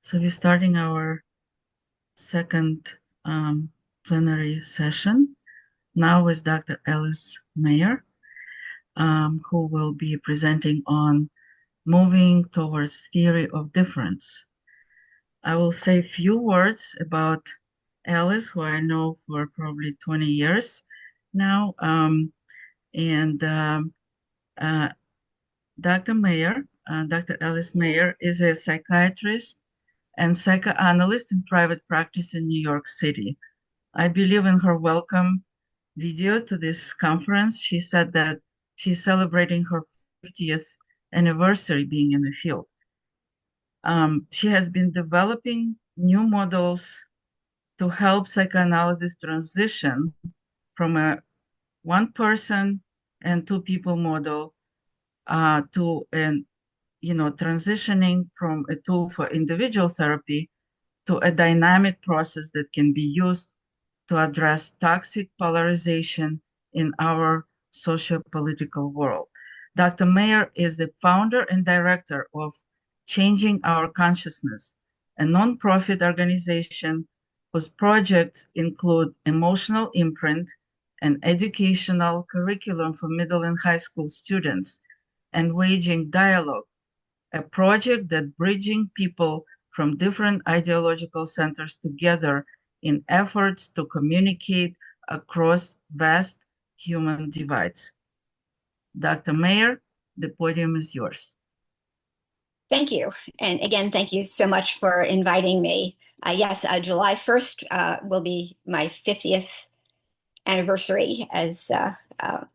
So we're starting our second plenary session now with Dr. Alice Maher, who will be presenting on moving towards theory of difference. I will say a few words about Alice, who I know for probably 20 years now. Dr. Maher, Dr. Alice Maher, is a psychiatrist and psychoanalyst in private practice in New York City. I believe in her welcome video to this conference. She said that she's celebrating her 50th anniversary being in the field. She has been developing new models to help psychoanalysis transition from a one person and two people model to an transitioning from a tool for individual therapy to a dynamic process that can be used to address toxic polarization in our sociopolitical world. Dr. Maher is the founder and director of Changing Our Consciousness, a nonprofit organization whose projects include emotional imprint, an educational curriculum for middle and high school students, and waging dialogue, a project that bridging people from different ideological centers together in efforts to communicate across vast human divides. Dr. Maher, the podium is yours. Thank you. And again, thank you so much for inviting me. Yes, July 1st will be my 50th anniversary as a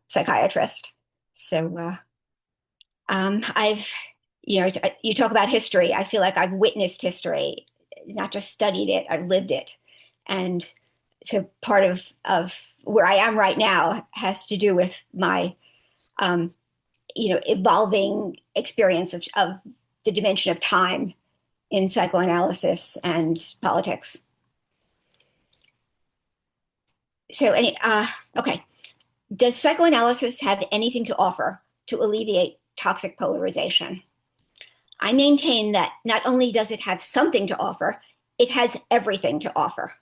psychiatrist. So you talk about history. I feel like I've witnessed history, not just studied it, I've lived it. And so part of where I am right now has to do with my, evolving experience of the dimension of time in psychoanalysis and politics. So, okay. Does psychoanalysis have anything to offer to alleviate toxic polarization? I maintain that not only does it have something to offer, it has everything to offer.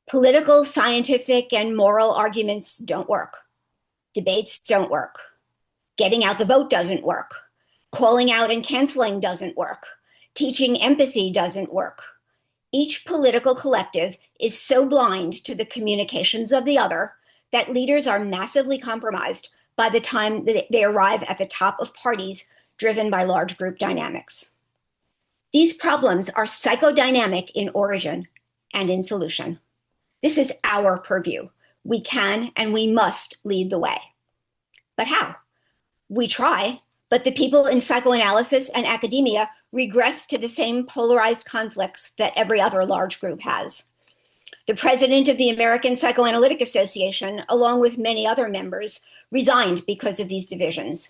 Political, scientific, and moral arguments don't work. Debates don't work. Getting out the vote doesn't work. Calling out and canceling doesn't work. Teaching empathy doesn't work. Each political collective is so blind to the communications of the other that leaders are massively compromised by the time that they arrive at the top of parties driven by large group dynamics. These problems are psychodynamic in origin and in solution. This is our purview. We can and we must lead the way. But how? We try, but the people in psychoanalysis and academia regress to the same polarized conflicts that every other large group has. The president of the American Psychoanalytic Association, along with many other members, resigned because of these divisions.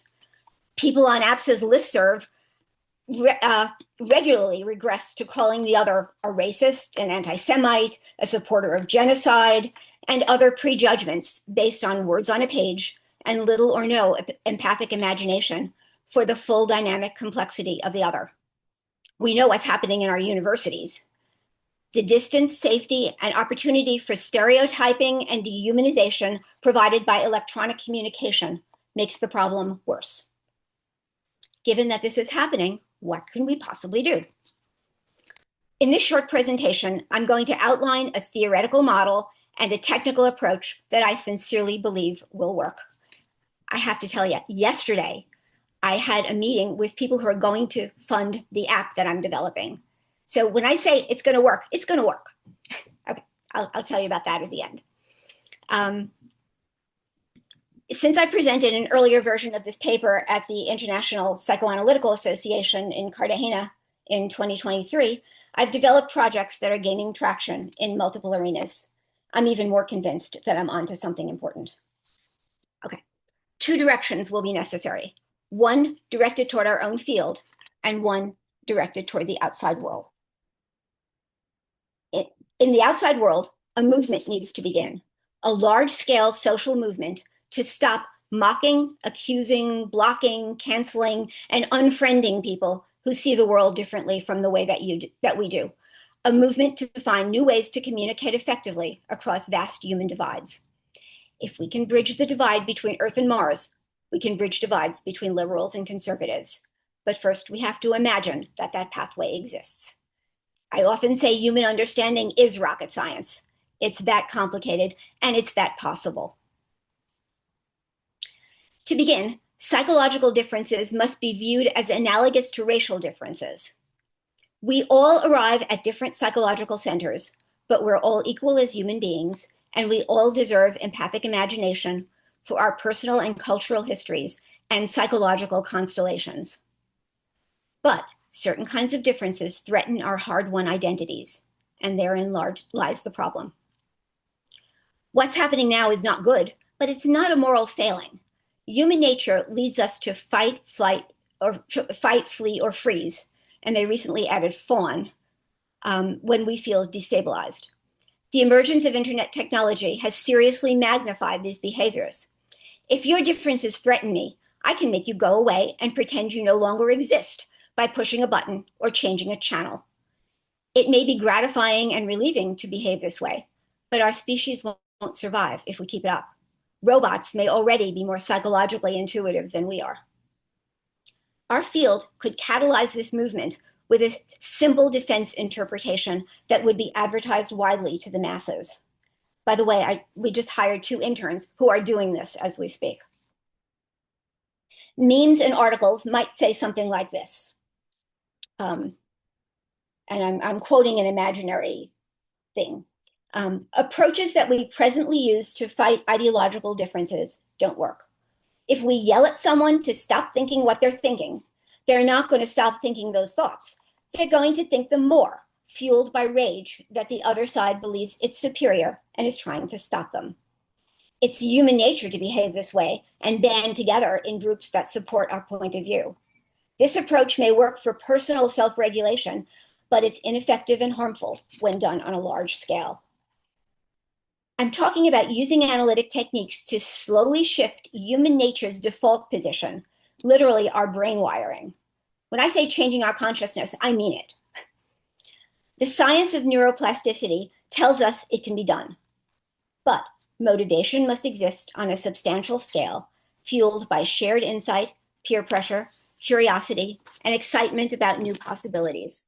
People on IPhA's listserv regularly regress to calling the other a racist, an anti-Semite, a supporter of genocide, and other prejudgments based on words on a page and little or no empathic imagination for the full dynamic complexity of the other. We know what's happening in our universities. The distance, safety, and opportunity for stereotyping and dehumanization provided by electronic communication makes the problem worse. Given that this is happening, what can we possibly do? In this short presentation, I'm going to outline a theoretical model and a technical approach that I sincerely believe will work. I have to tell you, yesterday, I had a meeting with people who are going to fund the app that I'm developing. So when I say it's going to work, it's going to work. Okay, I'll tell you about that at the end. Since I presented an earlier version of this paper at the International Psychoanalytical Association in Cartagena in 2023, I've developed projects that are gaining traction in multiple arenas. I'm even more convinced that I'm onto something important. Okay, 2 directions will be necessary. One directed toward our own field and one directed toward the outside world. In the outside world, a movement needs to begin, a large-scale social movement to stop mocking, accusing, blocking, canceling, and unfriending people who see the world differently from the way that we do, a movement to find new ways to communicate effectively across vast human divides. If we can bridge the divide between Earth and Mars, we can bridge divides between liberals and conservatives. But first, we have to imagine that that pathway exists. I often say human understanding is rocket science. It's that complicated, and it's that possible. To begin, psychological differences must be viewed as analogous to racial differences. We all arrive at different psychological centers, but we're all equal as human beings, and we all deserve empathic imagination for our personal and cultural histories and psychological constellations. But certain kinds of differences threaten our hard-won identities, and therein lies the problem. What's happening now is not good, but it's not a moral failing. Human nature leads us to fight, flight, or fight, flee, or freeze, and they recently added fawn when we feel destabilized. The emergence of internet technology has seriously magnified these behaviors. If your differences threaten me, I can make you go away and pretend you no longer exist by pushing a button or changing a channel. It may be gratifying and relieving to behave this way, but our species won't survive if we keep it up. Robots may already be more psychologically intuitive than we are. Our field could catalyze this movement with a simple defense interpretation that would be advertised widely to the masses. By the way, we just hired 2 interns who are doing this as we speak. Memes and articles might say something like this. And I'm quoting an imaginary thing. Approaches that we presently use to fight ideological differences don't work. If we yell at someone to stop thinking what they're thinking, they're not going to stop thinking those thoughts. They're going to think them more, fueled by rage that the other side believes it's superior and is trying to stop them. It's human nature to behave this way and band together in groups that support our point of view. This approach may work for personal self-regulation, but it's ineffective and harmful when done on a large scale. I'm talking about using analytic techniques to slowly shift human nature's default position, literally our brain wiring. When I say changing our consciousness, I mean it. The science of neuroplasticity tells us it can be done, but motivation must exist on a substantial scale, fueled by shared insight, peer pressure, curiosity, and excitement about new possibilities.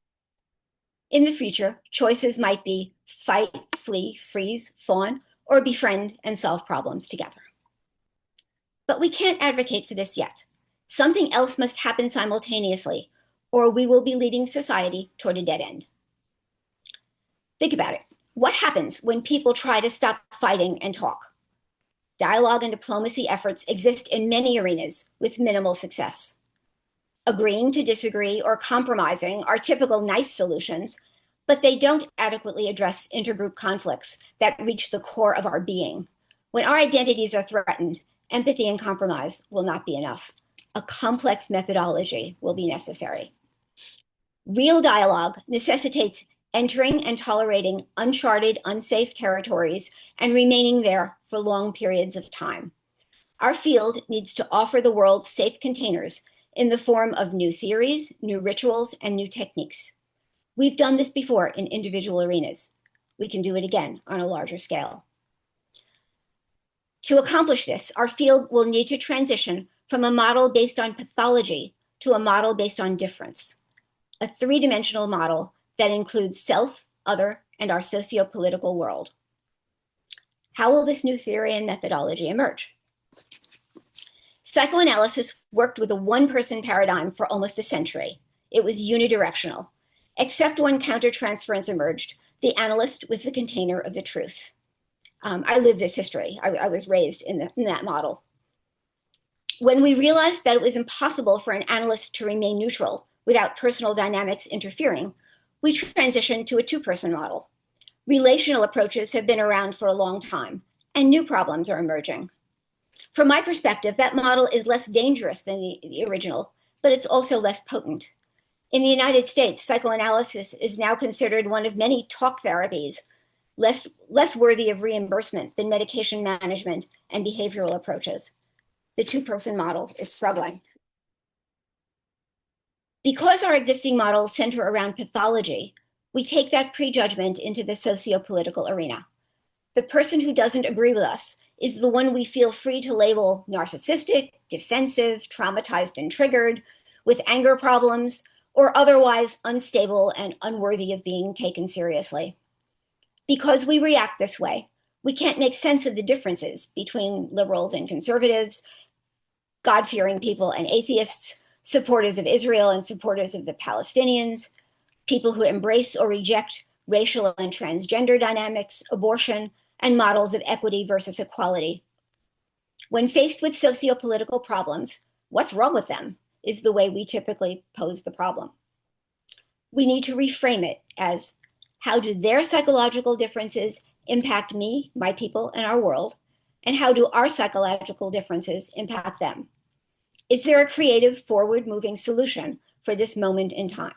In the future, choices might be fight, flee, freeze, fawn, or befriend and solve problems together. But we can't advocate for this yet. Something else must happen simultaneously, or we will be leading society toward a dead end. Think about it. What happens when people try to stop fighting and talk? Dialogue and diplomacy efforts exist in many arenas with minimal success. Agreeing to disagree or compromising are typical nice solutions, but they don't adequately address intergroup conflicts that reach the core of our being. When our identities are threatened, empathy and compromise will not be enough. A complex methodology will be necessary. Real dialogue necessitates entering and tolerating uncharted, unsafe territories and remaining there for long periods of time. Our field needs to offer the world safe containers in the form of new theories, new rituals, and new techniques. We've done this before in individual arenas. We can do it again on a larger scale. To accomplish this, our field will need to transition from a model based on pathology to a model based on difference, a 3-dimensional model that includes self, other, and our sociopolitical world. How will this new theory and methodology emerge? Psychoanalysis worked with a one-person paradigm for almost a century. It was unidirectional. Except when countertransference emerged, the analyst was the container of the truth. I lived this history. I was raised in that model. When we realized that it was impossible for an analyst to remain neutral without personal dynamics interfering, we transitioned to a 2-person model. Relational approaches have been around for a long time, and new problems are emerging. From my perspective, that model is less dangerous than the original, but it's also less potent. In the United States, psychoanalysis is now considered one of many talk therapies, less worthy of reimbursement than medication management and behavioral approaches. The 2-person model is struggling. Because our existing models center around pathology, we take that prejudgment into the sociopolitical arena. The person who doesn't agree with us is the one we feel free to label narcissistic, defensive, traumatized and triggered, with anger problems, or otherwise unstable and unworthy of being taken seriously. Because we react this way, we can't make sense of the differences between liberals and conservatives, God-fearing people and atheists, supporters of Israel and supporters of the Palestinians, people who embrace or reject racial and transgender dynamics, abortion, and models of equity versus equality. When faced with sociopolitical problems, what's wrong with them is the way we typically pose the problem. We need to reframe it as, how do their psychological differences impact me, my people, and our world? And how do our psychological differences impact them? Is there a creative, forward-moving solution for this moment in time?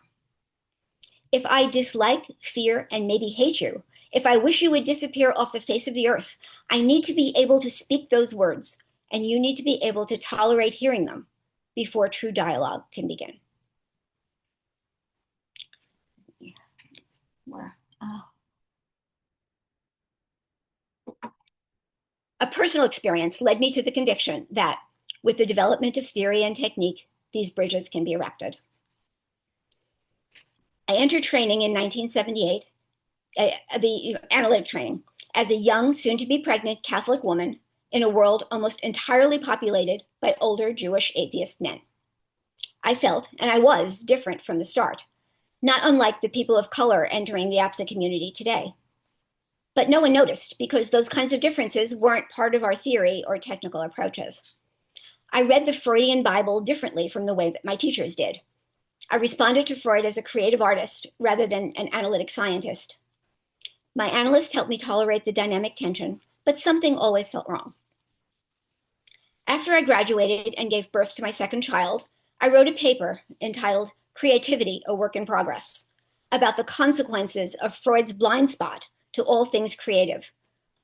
If I dislike, fear, and maybe hate you, if I wish you would disappear off the face of the earth, I need to be able to speak those words, and you need to be able to tolerate hearing them before true dialogue can begin. A personal experience led me to the conviction that, with the development of theory and technique, these bridges can be erected. I entered training in 1978, the analytic training, as a young, soon-to-be pregnant Catholic woman in a world almost entirely populated by older Jewish atheist men. I felt, and I was, different from the start, not unlike the people of color entering the IPhA community today. But no one noticed because those kinds of differences weren't part of our theory or technical approaches. I read the Freudian Bible differently from the way that my teachers did. I responded to Freud as a creative artist rather than an analytic scientist. My analyst helped me tolerate the dynamic tension, but something always felt wrong. After I graduated and gave birth to my second child, I wrote a paper entitled Creativity, a Work in Progress, about the consequences of Freud's blind spot to all things creative: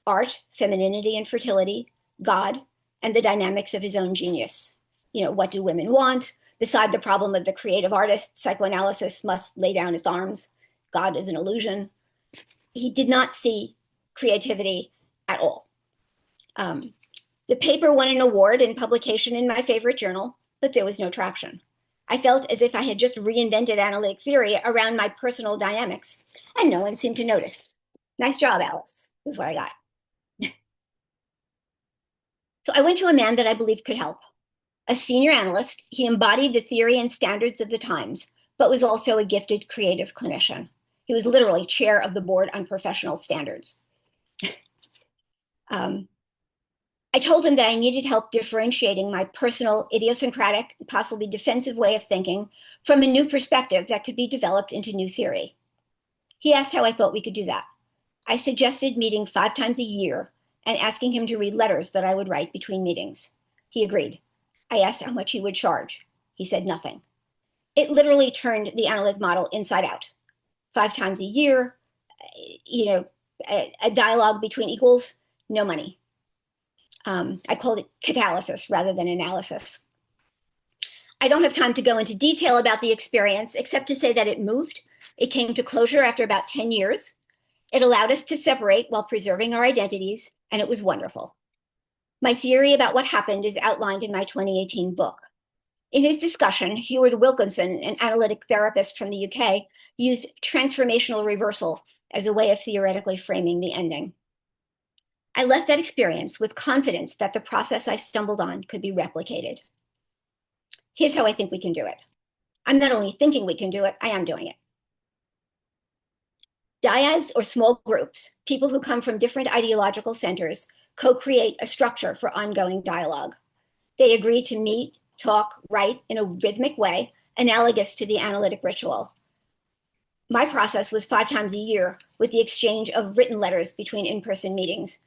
art, femininity and fertility, God, and the dynamics of his own genius. What do women want? Beside the problem of the creative artist, psychoanalysis must lay down its arms. God is an illusion. He did not see creativity at all. The paper won an award and publication in my favorite journal, but there was no traction. I felt as if I had just reinvented analytic theory around my personal dynamics, and no one seemed to notice. Nice job, Alice, is what I got. So I went to a man that I believed could help. A senior analyst, he embodied the theory and standards of the times, but was also a gifted creative clinician. He was literally chair of the board on professional standards. I told him that I needed help differentiating my personal, idiosyncratic, possibly defensive way of thinking from a new perspective that could be developed into new theory. He asked how I thought we could do that. I suggested meeting 5 times a year and asking him to read letters that I would write between meetings. He agreed. I asked how much he would charge. He said nothing. It literally turned the analytic model inside out. 5 times a year, a dialogue between equals, no money. I called it catalysis rather than analysis. I don't have time to go into detail about the experience, except to say that it moved. It came to closure after about 10 years. It allowed us to separate while preserving our identities, and it was wonderful. My theory about what happened is outlined in my 2018 book. In his discussion, Heward Wilkinson, an analytic therapist from the UK, used transformational reversal as a way of theoretically framing the ending. I left that experience with confidence that the process I stumbled on could be replicated. Here's how I think we can do it. I'm not only thinking we can do it, I am doing it. Dyads, or small groups, people who come from different ideological centers, co-create a structure for ongoing dialogue. They agree to meet, talk, write in a rhythmic way, analogous to the analytic ritual. My process was 5 times a year, with the exchange of written letters between in-person meetings.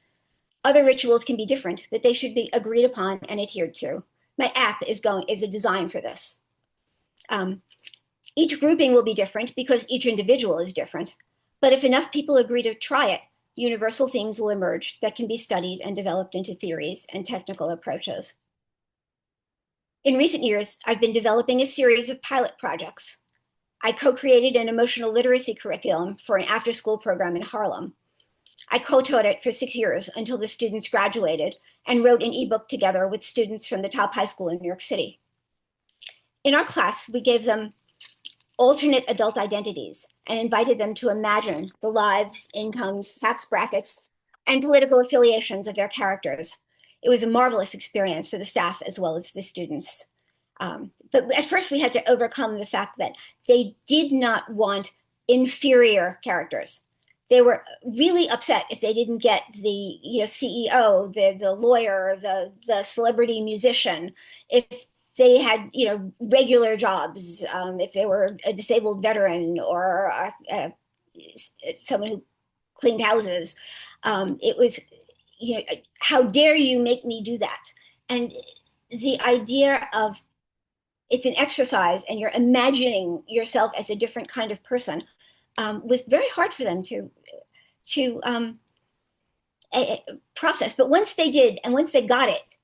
Other rituals can be different, but they should be agreed upon and adhered to. My app is a design for this. Each grouping will be different because each individual is different. But if enough people agree to try it, universal themes will emerge that can be studied and developed into theories and technical approaches. In recent years, I've been developing a series of pilot projects. I co-created an emotional literacy curriculum for an after-school program in Harlem. I co-taught it for 6 years until the students graduated and wrote an ebook together with students from the top high school in New York City. In our class, we gave them alternate adult identities and invited them to imagine the lives, incomes, tax brackets, and political affiliations of their characters. It was a marvelous experience for the staff as well as the students. But at first we had to overcome the fact that they did not want inferior characters. They were really upset if they didn't get the CEO, the lawyer, the celebrity musician, if they had regular jobs, if they were a disabled veteran or someone who cleaned houses. It was, how dare you make me do that? And the idea of it's an exercise and you're imagining yourself as a different kind of person was very hard for them to process. But once they did, and once they got it,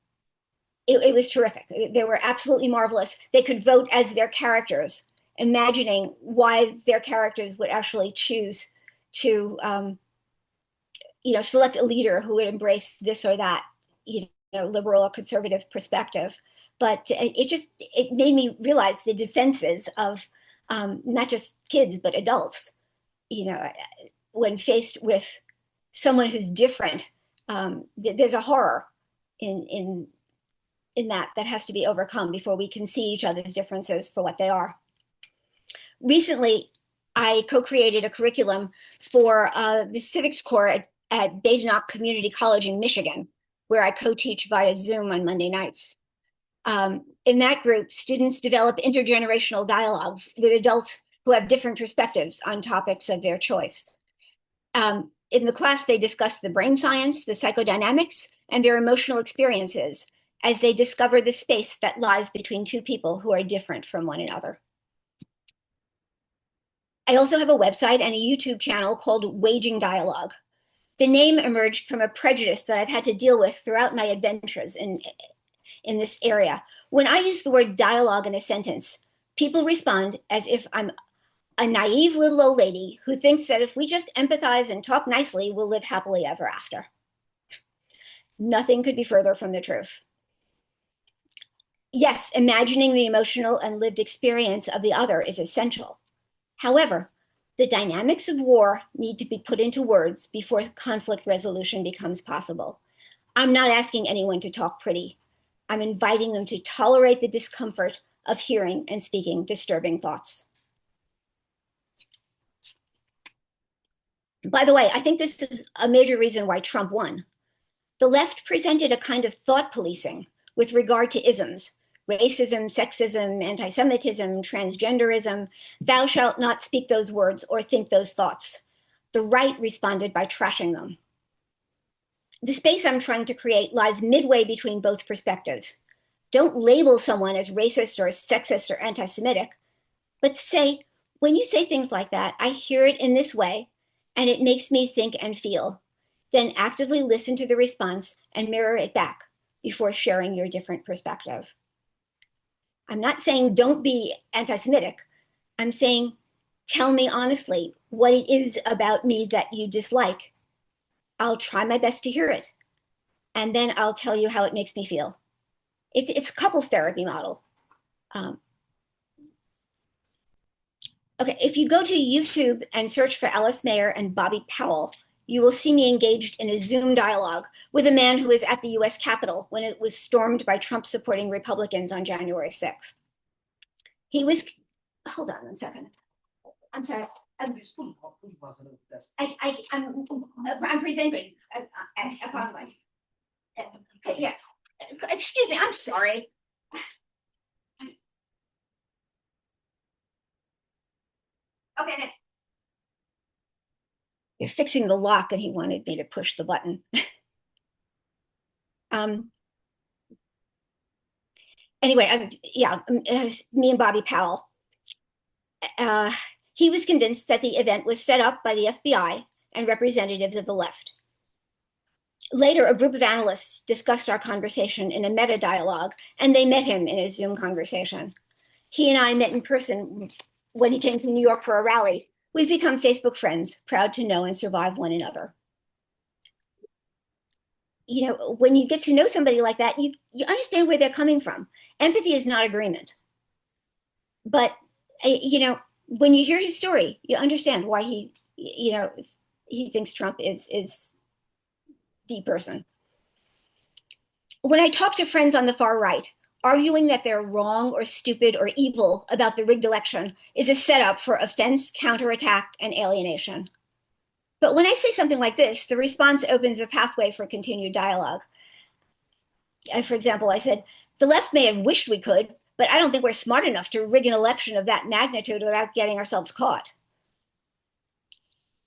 it was terrific. They were absolutely marvelous. They could vote as their characters, imagining why their characters would actually choose to select a leader who would embrace this or that liberal or conservative perspective. But it made me realize the defenses of not just kids but adults, when faced with someone who's different. There's a horror in that has to be overcome before we can see each other's differences for what they are. Recently, I co-created a curriculum for the civics corps at Badenoch Community College in Michigan, where I co-teach via Zoom on Monday nights. In that group, students develop intergenerational dialogues with adults who have different perspectives on topics of their choice. In the class, they discuss the brain science, the psychodynamics, and their emotional experiences as they discover the space that lies between two people who are different from one another. I also have a website and a YouTube channel called Waging Dialogue. The name emerged from a prejudice that I've had to deal with throughout my adventures in this area. When I use the word dialogue in a sentence, people respond as if I'm a naive little old lady who thinks that if we just empathize and talk nicely, we'll live happily ever after. Nothing could be further from the truth. Yes, imagining the emotional and lived experience of the other is essential. However, the dynamics of war need to be put into words before conflict resolution becomes possible. I'm not asking anyone to talk pretty. I'm inviting them to tolerate the discomfort of hearing and speaking disturbing thoughts. By the way, I think this is a major reason why Trump won. The left presented a kind of thought policing with regard to isms: racism, sexism, anti-Semitism, transgenderism. Thou shalt not speak those words or think those thoughts. The right responded by trashing them. The space I'm trying to create lies midway between both perspectives. Don't label someone as racist or sexist or anti-Semitic, but say, when you say things like that, I hear it in this way, and it makes me think and feel. Then actively listen to the response and mirror it back before sharing your different perspective. I'm not saying don't be anti-Semitic. I'm saying, tell me honestly what it is about me that you dislike. I'll try my best to hear it. And then I'll tell you how it makes me feel. It's a couples therapy model. Okay, if you go to YouTube and search for Alice Maher and Bobby Powell, you will see me engaged in a Zoom dialogue with a man who was at the US Capitol when it was stormed by Trump-supporting Republicans on January 6th. He was, hold on one second. I'm sorry. I'm presenting a conflict. Yeah, excuse me, I'm sorry. Okay, then. You're fixing the lock and he wanted me to push the button. Anyway, me and Bobby Powell. He was convinced that the event was set up by the FBI and representatives of the left. Later, a group of analysts discussed our conversation in a meta-dialogue, and they met him in a Zoom conversation. He and I met in person when he came to New York for a rally. We've become Facebook friends, proud to know and survive one another. You know, when you get to know somebody like that, you understand where they're coming from. Empathy is not agreement. But, you know, when you hear his story, you understand why he thinks Trump is the person. When I talk to friends on the far right, arguing that they're wrong or stupid or evil about the rigged election is a setup for offense, counterattack, and alienation. But when I say something like this, the response opens a pathway for continued dialogue. For example, I said, the left may have wished we could, but I don't think we're smart enough to rig an election of that magnitude without getting ourselves caught.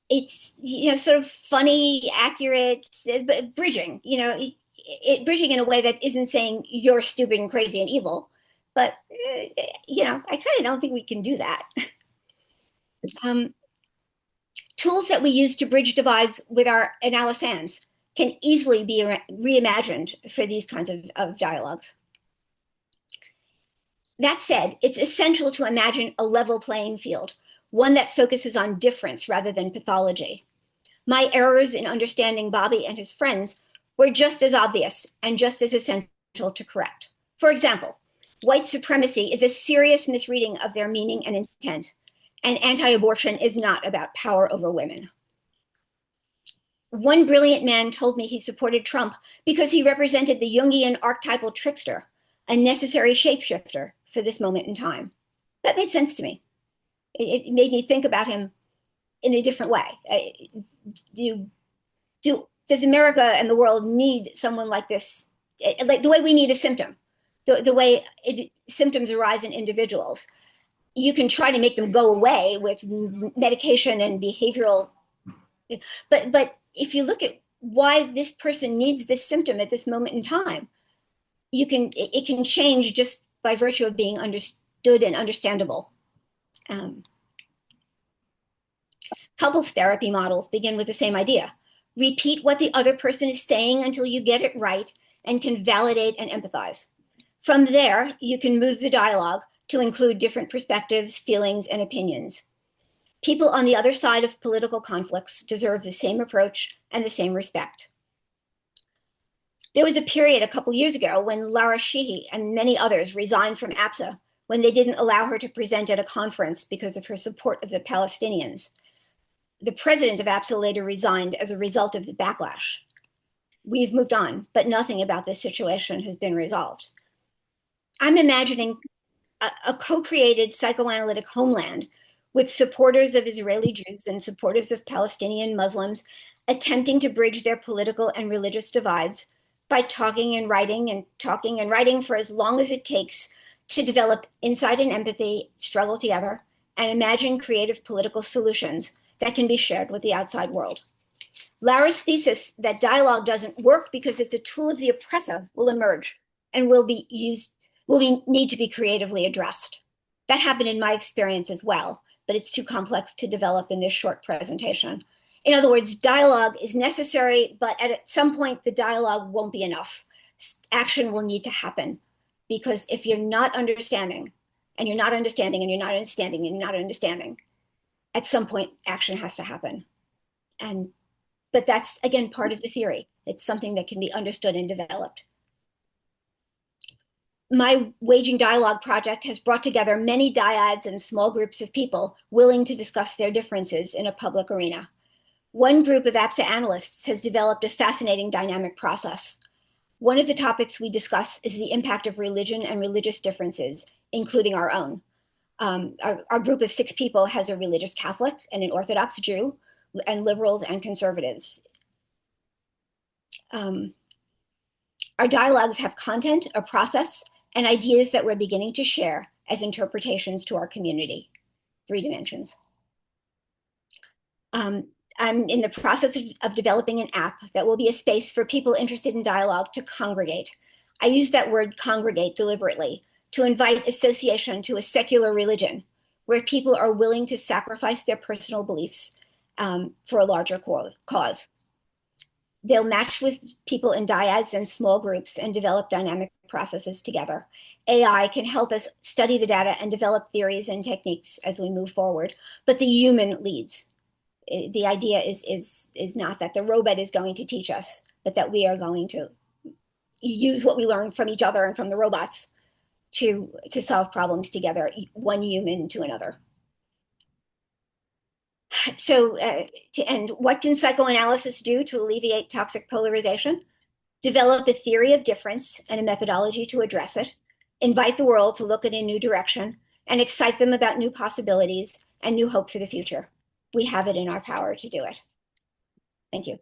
It's, you know, sort of funny, accurate, but bridging, you know, bridging in a way that isn't saying you're stupid and crazy and evil, but, you know, I kind of don't think we can do that. Tools that we use to bridge divides with our analyses can easily be reimagined for these kinds of dialogues. That said, it's essential to imagine a level playing field, one that focuses on difference rather than pathology. My errors in understanding Bobby and his friends were just as obvious and just as essential to correct. For example, white supremacy is a serious misreading of their meaning and intent, and anti-abortion is not about power over women. One brilliant man told me he supported Trump because he represented the Jungian archetypal trickster, a necessary shapeshifter for this moment in time. That made sense to me. It made me think about him in a different way. Does America and the world need someone like this? Like the way we need a symptom, the way symptoms arise in individuals. You can try to make them go away with medication and behavioral, but if you look at why this person needs this symptom at this moment in time, it can change just by virtue of being understood and understandable. Couples therapy models begin with the same idea. Repeat what the other person is saying until you get it right and can validate and empathize. From there, you can move the dialogue to include different perspectives, feelings, and opinions. People on the other side of political conflicts deserve the same approach and the same respect. There was a period a couple years ago when Lara Sheehy and many others resigned from IPhA when they didn't allow her to present at a conference because of her support of the Palestinians. The president of IPhA later resigned as a result of the backlash. We've moved on, but nothing about this situation has been resolved. I'm imagining a co-created psychoanalytic homeland with supporters of Israeli Jews and supporters of Palestinian Muslims attempting to bridge their political and religious divides by talking and writing for as long as it takes to develop insight and empathy, struggle together, and imagine creative political solutions that can be shared with the outside world. Lara's thesis that dialogue doesn't work because it's a tool of the oppressor will emerge and will need to be creatively addressed. That happened in my experience as well, but it's too complex to develop in this short presentation. In other words, dialogue is necessary, but at some point the dialogue won't be enough. Action will need to happen, because if you're not understanding, and you're not understanding, and you're not understanding, and you're not understanding, at some point action has to happen. But that's, again, part of the theory. It's something that can be understood and developed. My Waging Dialogue project has brought together many dyads and small groups of people willing to discuss their differences in a public arena. One group of IPhA analysts has developed a fascinating dynamic process. One of the topics we discuss is the impact of religion and religious differences, including our own. Our group of 6 people has a religious Catholic and an Orthodox Jew, and liberals and conservatives. Our dialogues have content, a process, and ideas that we're beginning to share as interpretations to our community. 3 dimensions. I'm in the process of developing an app that will be a space for people interested in dialogue to congregate. I use that word congregate deliberately to invite association to a secular religion where people are willing to sacrifice their personal beliefs for a larger cause. They'll match with people in dyads and small groups and develop dynamic processes together. AI can help us study the data and develop theories and techniques as we move forward, but the human leads. The idea is not that the robot is going to teach us, but that we are going to use what we learn from each other and from the robots to solve problems together, one human to another. So to end, what can psychoanalysis do to alleviate toxic polarization? Develop a theory of difference and a methodology to address it, invite the world to look in a new direction, and excite them about new possibilities and new hope for the future. We have it in our power to do it. Thank you.